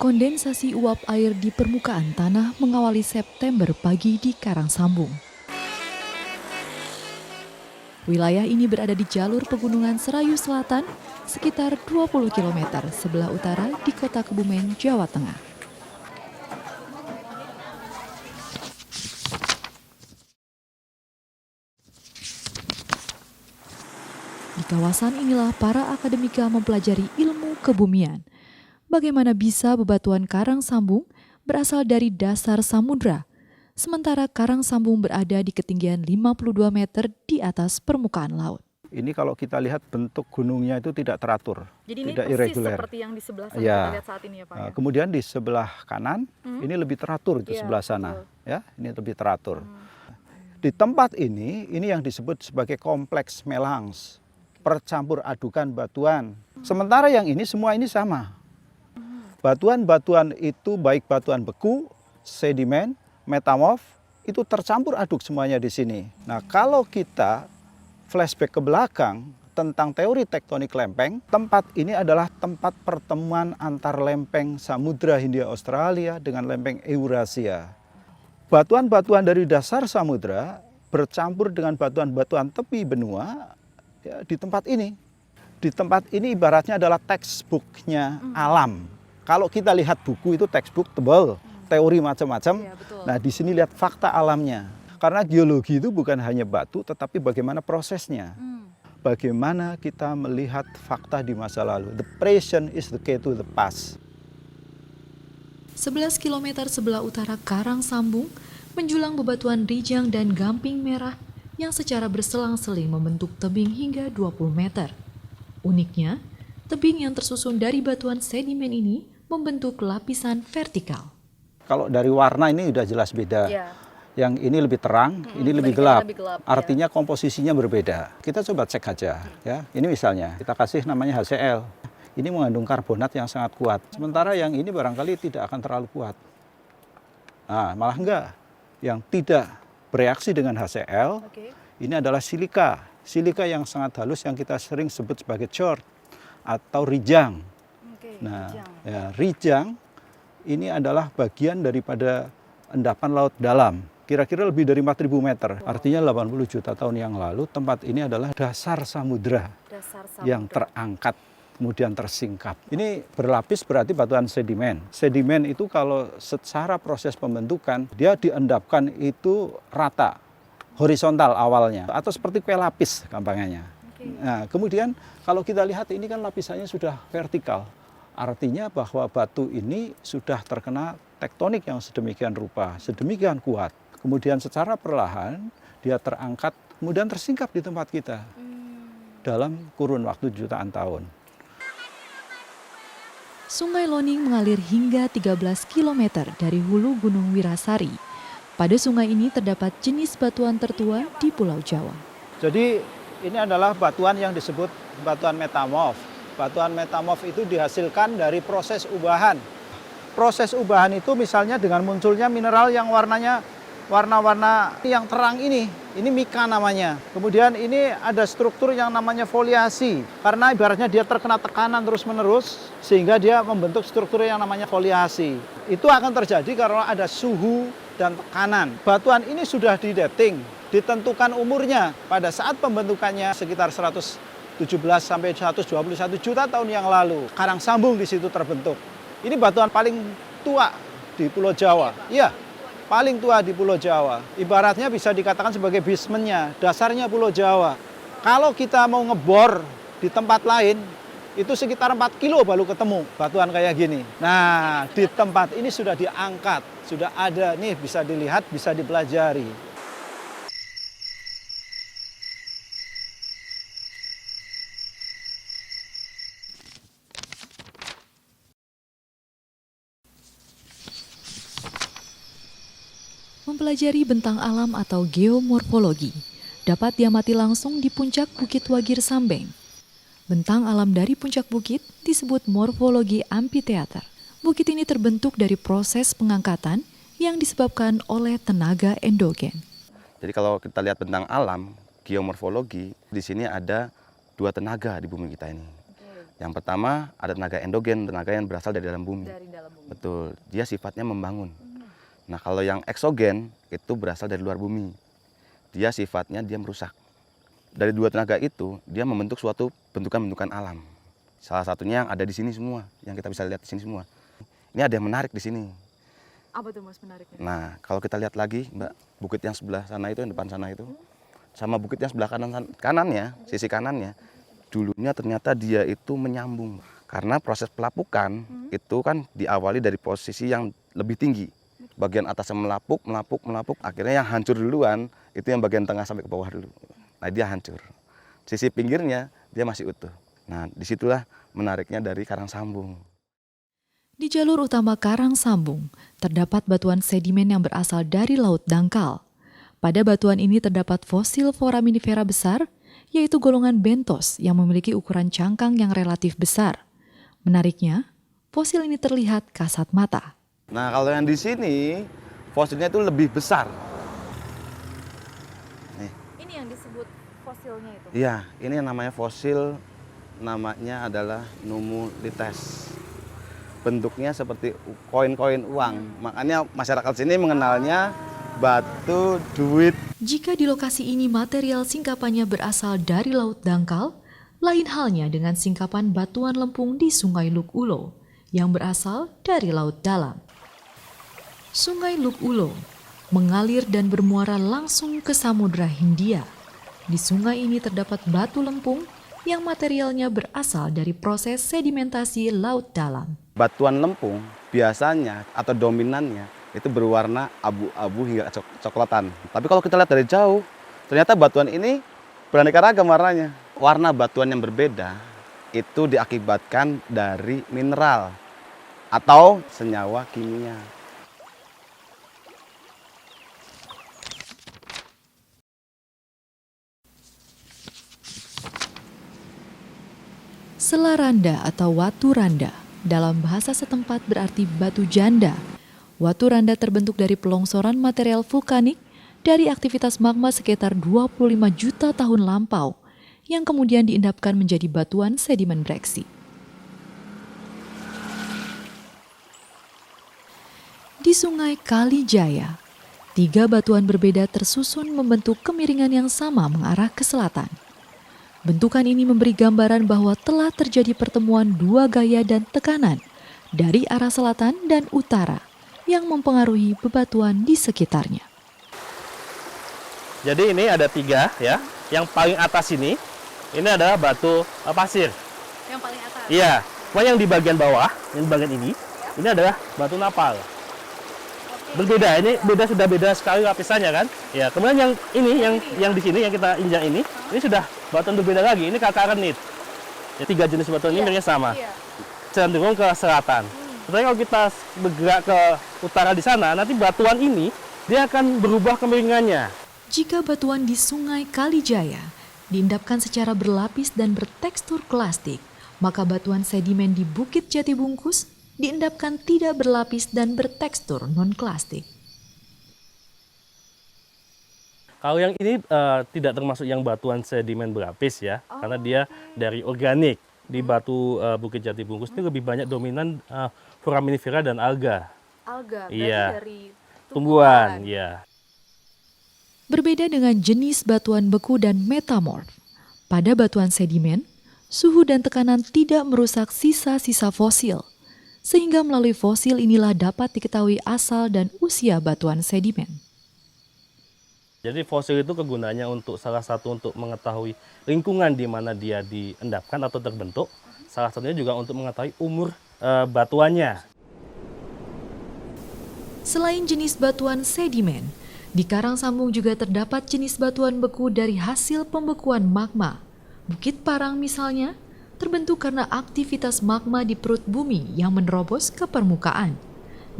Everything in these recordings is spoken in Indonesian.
Kondensasi uap air di permukaan tanah mengawali September pagi di Karangsambung. Wilayah ini berada di jalur pegunungan Serayu Selatan, sekitar 20 km sebelah utara di kota Kebumen, Jawa Tengah. Di kawasan inilah para akademika mempelajari ilmu kebumian. Bagaimana bisa bebatuan Karangsambung berasal dari dasar samudra, sementara Karangsambung berada di ketinggian 52 meter di atas permukaan laut. Ini kalau kita lihat bentuk gunungnya itu tidak teratur, jadi tidak ini persis irregular. Seperti yang di sebelah sana Ya. kita lihat saat ini ya Pak. Ya? Kemudian di sebelah kanan ini lebih teratur itu sebelah sana, betul. ya ini lebih teratur. Di tempat ini yang disebut sebagai kompleks Melangs, percampur adukan batuan. Sementara yang ini semua ini sama. Batuan-batuan itu baik batuan beku, sedimen, metamorf, itu tercampur aduk semuanya di sini. Nah, kalau kita flashback ke belakang tentang teori tektonik lempeng, tempat ini adalah tempat pertemuan antar lempeng Samudra Hindia Australia dengan lempeng Eurasia. Batuan-batuan dari dasar samudra bercampur dengan batuan-batuan tepi benua ya, di tempat ini. Di tempat ini ibaratnya adalah textbooknya alam. Kalau kita lihat buku itu textbook tebal, teori macam-macam. Ya, nah di sini lihat fakta alamnya. Karena geologi itu bukan hanya batu, tetapi bagaimana prosesnya. Bagaimana kita melihat fakta di masa lalu. The present is the key to the past. 11 km sebelah utara Karangsambung menjulang bebatuan Rijang dan Gamping Merah yang secara berselang-seling membentuk tebing hingga 20 meter. Uniknya, tebing yang tersusun dari batuan sedimen ini membentuk lapisan vertikal. Kalau dari warna ini sudah jelas beda. Ya. Yang ini lebih terang, ini lebih gelap. Artinya ya. Komposisinya berbeda. Kita coba cek aja, ya. Ini misalnya kita kasih namanya HCl. Ini mengandung karbonat yang sangat kuat. Sementara yang ini barangkali tidak akan terlalu kuat. Nah, malah enggak. Yang tidak bereaksi dengan HCl, ini adalah silika. Silika yang sangat halus yang kita sering sebut sebagai chert atau rijang. Nah, ya, rijang ini adalah bagian daripada endapan laut dalam. Kira-kira lebih dari 4.000 meter. Artinya 80 juta tahun yang lalu tempat ini adalah dasar samudra yang terangkat, kemudian tersingkap. Ini berlapis berarti batuan sedimen. Sedimen itu kalau secara proses pembentukan, dia diendapkan itu rata, horizontal awalnya. Atau seperti kue lapis gampangnya. Nah, kemudian kalau kita lihat ini kan lapisannya sudah vertikal. Artinya bahwa batu ini sudah terkena tektonik yang sedemikian rupa, sedemikian kuat. Kemudian secara perlahan dia terangkat, kemudian tersingkap di tempat kita dalam kurun waktu jutaan tahun. Sungai Loning mengalir hingga 13 km dari hulu Gunung Wirasari. Pada sungai ini terdapat jenis batuan tertua di Pulau Jawa. Jadi ini adalah batuan yang disebut batuan metamorf. Batuan metamorf itu dihasilkan dari proses ubahan. Proses ubahan itu misalnya dengan munculnya mineral yang warnanya warna-warna yang terang ini mika namanya. Kemudian ini ada struktur yang namanya foliasi. Karena ibaratnya dia terkena tekanan terus-menerus sehingga dia membentuk struktur yang namanya foliasi. Itu akan terjadi karena ada suhu dan tekanan. Batuan ini sudah didating, ditentukan umurnya pada saat pembentukannya sekitar 117 sampai 121 juta tahun yang lalu. Karangsambung di situ terbentuk. Ini batuan paling tua di Pulau Jawa. Iya, paling tua di Pulau Jawa. Ibaratnya bisa dikatakan sebagai basementnya, dasarnya Pulau Jawa. Kalau kita mau ngebor di tempat lain, itu sekitar 4 kilo baru ketemu batuan kayak gini. Nah, di tempat ini sudah diangkat, sudah ada, nih bisa dilihat, bisa dipelajari. Mempelajari bentang alam atau geomorfologi dapat diamati langsung di puncak Bukit Wagir Sambeng. Bentang alam dari puncak bukit disebut morfologi amphitheater. Bukit ini terbentuk dari proses pengangkatan yang disebabkan oleh tenaga endogen. Jadi kalau kita lihat bentang alam, geomorfologi, di sini ada 2 tenaga di bumi kita ini. Yang pertama ada tenaga endogen, tenaga yang berasal dari dalam bumi. Dari dalam bumi. Betul, dia sifatnya membangun. Nah kalau yang eksogen itu berasal dari luar bumi. Dia sifatnya dia merusak. Dari dua tenaga itu dia membentuk suatu bentukan-bentukan alam. Salah satunya yang ada di sini semua, yang kita bisa lihat di sini semua. Ini ada yang menarik di sini. Apa tuh Mas menariknya? Nah kalau kita lihat lagi Mbak, bukit yang sebelah sana itu, yang depan sana itu, sama bukit yang sebelah kanannya, sisi kanannya, dulunya ternyata dia itu menyambung. Karena proses pelapukan itu kan diawali dari posisi yang lebih tinggi. Bagian atasnya melapuk, akhirnya yang hancur duluan itu yang bagian tengah sampai ke bawah dulu. Nah dia hancur. Sisi pinggirnya dia masih utuh. Nah disitulah menariknya dari karang sambung. Di jalur utama Karang Sambung, terdapat batuan sedimen yang berasal dari laut dangkal. Pada batuan ini terdapat fosil foraminifera besar, yaitu golongan bentos yang memiliki ukuran cangkang yang relatif besar. Menariknya, fosil ini terlihat kasat mata. Nah kalau yang di sini fosilnya itu lebih besar. Nih. Ini yang disebut fosilnya itu? Iya, ini yang namanya fosil, namanya adalah Nummulites. Bentuknya seperti koin-koin uang. Makanya masyarakat sini mengenalnya batu duit. Jika di lokasi ini material singkapannya berasal dari laut dangkal, lain halnya dengan singkapan batuan lempung di Sungai Luk Ulo yang berasal dari laut dalam. Sungai Luk Ulo mengalir dan bermuara langsung ke Samudra Hindia. Di sungai ini terdapat batu lempung yang materialnya berasal dari proses sedimentasi laut dalam. Batuan lempung biasanya atau dominannya itu berwarna abu-abu hingga coklatan. Tapi kalau kita lihat dari jauh, ternyata batuan ini beraneka ragam warnanya. Warna batuan yang berbeda itu diakibatkan dari mineral atau senyawa kimia. Selaranda atau watu randa dalam bahasa setempat berarti batu janda. Watu randa terbentuk dari pelongsoran material vulkanik dari aktivitas magma sekitar 25 juta tahun lampau yang kemudian diendapkan menjadi batuan sedimen breksi. Di Sungai Kalijaya, 3 batuan berbeda tersusun membentuk kemiringan yang sama mengarah ke selatan. Bentukan ini memberi gambaran bahwa telah terjadi pertemuan 2 gaya dan tekanan dari arah selatan dan utara yang mempengaruhi bebatuan di sekitarnya. Jadi ini ada 3 ya. Yang paling atas ini adalah batu pasir. Yang paling atas? Iya. Cuma yang di bagian bawah, yang di bagian ini adalah batu napal. Berbeda, ini sudah beda sekali lapisannya kan. Ya, kemudian yang ini, yang di sini yang kita injak ini sudah batuan berbeda lagi. Ini kakarenit. Ya, 3 jenis batuan ini miripnya sama. Cenderung ke selatan. Tapi kalau kita bergerak ke utara di sana, nanti batuan ini dia akan berubah kemiringannya. Jika batuan di Sungai Kalijaya diendapkan secara berlapis dan bertekstur klastik, maka batuan sedimen di Bukit Jatibungkus diendapkan tidak berlapis dan bertekstur non-klastik. Kalau yang ini tidak termasuk yang batuan sedimen berlapis ya, karena dia dari organik. Di batu Bukit Jatibungkus ini lebih banyak dominan foraminifera dan alga. Alga, berarti Iya. dari Tumbuhan, ya. Berbeda dengan jenis batuan beku dan metamorf, pada batuan sedimen, suhu dan tekanan tidak merusak sisa-sisa fosil, sehingga melalui fosil inilah dapat diketahui asal dan usia batuan sedimen. Jadi fosil itu kegunaannya salah satu untuk mengetahui lingkungan di mana dia diendapkan atau terbentuk, salah satunya juga untuk mengetahui umur batuannya. Selain jenis batuan sedimen, di Karang Sambung juga terdapat jenis batuan beku dari hasil pembekuan magma. Bukit Parang misalnya, terbentuk karena aktivitas magma di perut bumi yang menerobos ke permukaan.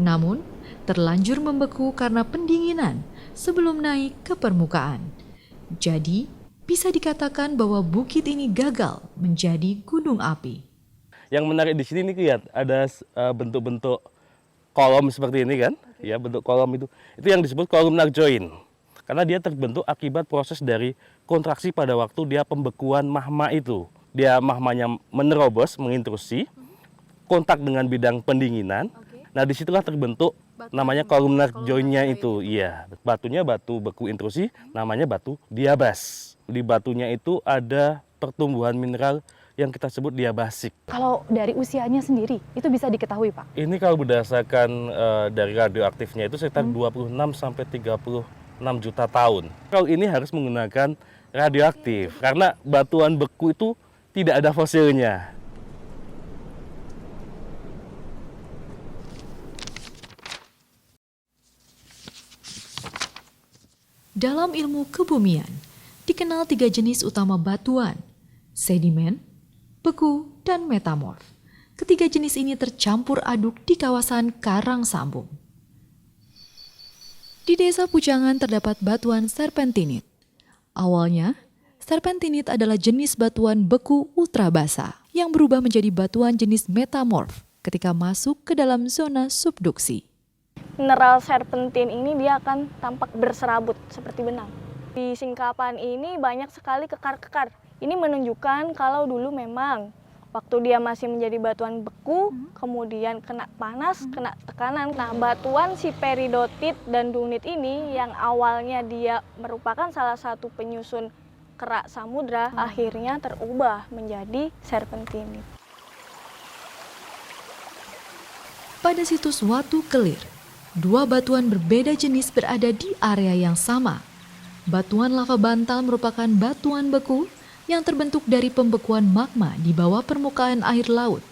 Namun, terlanjur membeku karena pendinginan sebelum naik ke permukaan. Jadi, bisa dikatakan bahwa bukit ini gagal menjadi gunung api. Yang menarik di sini nih lihat ada bentuk-bentuk kolom seperti ini kan, ya bentuk kolom itu yang disebut kolumnar join. Karena dia terbentuk akibat proses dari kontraksi pada waktu dia pembekuan magma itu. dia magmanya menerobos, mengintrusi, kontak dengan bidang pendinginan. Nah, disitulah terbentuk namanya columnar joint-nya itu. Iya, batunya batu beku intrusi, namanya batu diabas. Di batunya itu ada pertumbuhan mineral yang kita sebut diabasik. Kalau dari usianya sendiri, itu bisa diketahui, Pak? Ini kalau berdasarkan dari radioaktifnya itu sekitar 26 sampai 36 juta tahun. Kalau ini harus menggunakan radioaktif, karena batuan beku itu tidak ada fosilnya. Dalam ilmu kebumian, dikenal 3 jenis utama batuan, sedimen, beku, dan metamorf. Ketiga jenis ini tercampur aduk di kawasan Karang Sambung. Di Desa Pujangan terdapat batuan serpentinit. Awalnya, serpentinit adalah jenis batuan beku ultra basa yang berubah menjadi batuan jenis metamorf ketika masuk ke dalam zona subduksi. Mineral serpentin ini dia akan tampak berserabut seperti benang. Di singkapan ini banyak sekali kekar-kekar. Ini menunjukkan kalau dulu memang waktu dia masih menjadi batuan beku, kemudian kena panas, kena tekanan. Nah, batuan si peridotit dan dunit ini yang awalnya dia merupakan salah satu penyusun kerak samudra, akhirnya terubah menjadi serpentinit. Pada situs Watu Kelir, 2 batuan berbeda jenis berada di area yang sama. Batuan lava bantal merupakan batuan beku yang terbentuk dari pembekuan magma di bawah permukaan air laut,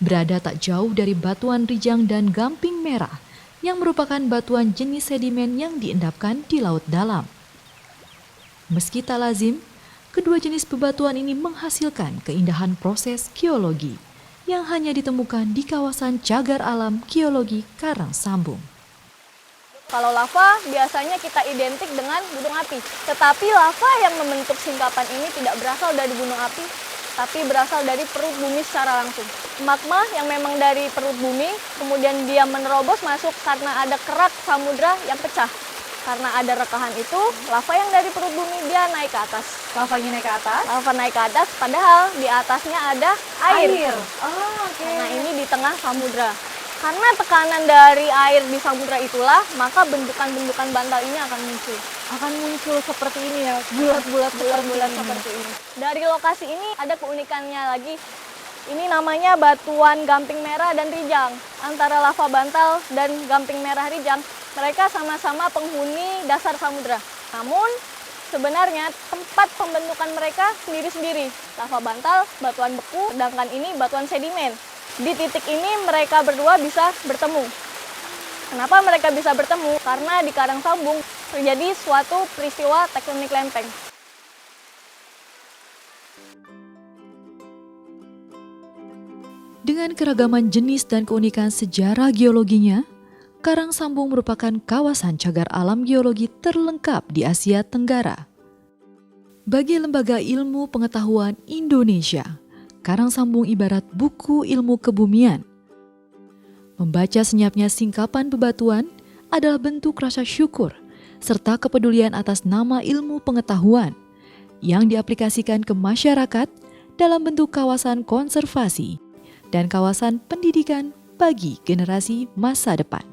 berada tak jauh dari batuan rijang dan gamping merah yang merupakan batuan jenis sedimen yang diendapkan di laut dalam. Meski tak lazim, kedua jenis bebatuan ini menghasilkan keindahan proses geologi yang hanya ditemukan di kawasan cagar alam geologi Karang Sambung. Kalau lava biasanya kita identik dengan gunung api. Tetapi lava yang membentuk singkapan ini tidak berasal dari gunung api, tapi berasal dari perut bumi secara langsung. Magma yang memang dari perut bumi, kemudian dia menerobos masuk karena ada kerak samudra yang pecah. Karena ada rekahan itu, lava yang dari perut bumi dia naik ke atas. Lavanya naik ke atas? Lava naik ke atas, padahal di atasnya ada air. Oh, oke. Nah, ini di tengah samudra. Karena tekanan dari air di samudra itulah, maka bentukan-bentukan bantal ini akan muncul. Akan muncul seperti ini ya, bulat-bulat Seperti ini. Dari lokasi ini ada keunikannya lagi. Ini namanya batuan gamping merah dan rijang. Antara lava bantal dan gamping merah rijang, mereka sama-sama penghuni dasar samudra. Namun, sebenarnya tempat pembentukan mereka sendiri-sendiri. Lava bantal, batuan beku, sedangkan ini batuan sedimen. Di titik ini mereka berdua bisa bertemu. Kenapa mereka bisa bertemu? Karena di Karang Sambung terjadi suatu peristiwa tektonik lempeng. Dengan keragaman jenis dan keunikan sejarah geologinya, Karang Sambung merupakan kawasan cagar alam geologi terlengkap di Asia Tenggara. Bagi Lembaga Ilmu Pengetahuan Indonesia, Karang Sambung ibarat buku ilmu kebumian. Membaca senyapnya singkapan bebatuan adalah bentuk rasa syukur serta kepedulian atas nama ilmu pengetahuan yang diaplikasikan ke masyarakat dalam bentuk kawasan konservasi dan kawasan pendidikan bagi generasi masa depan.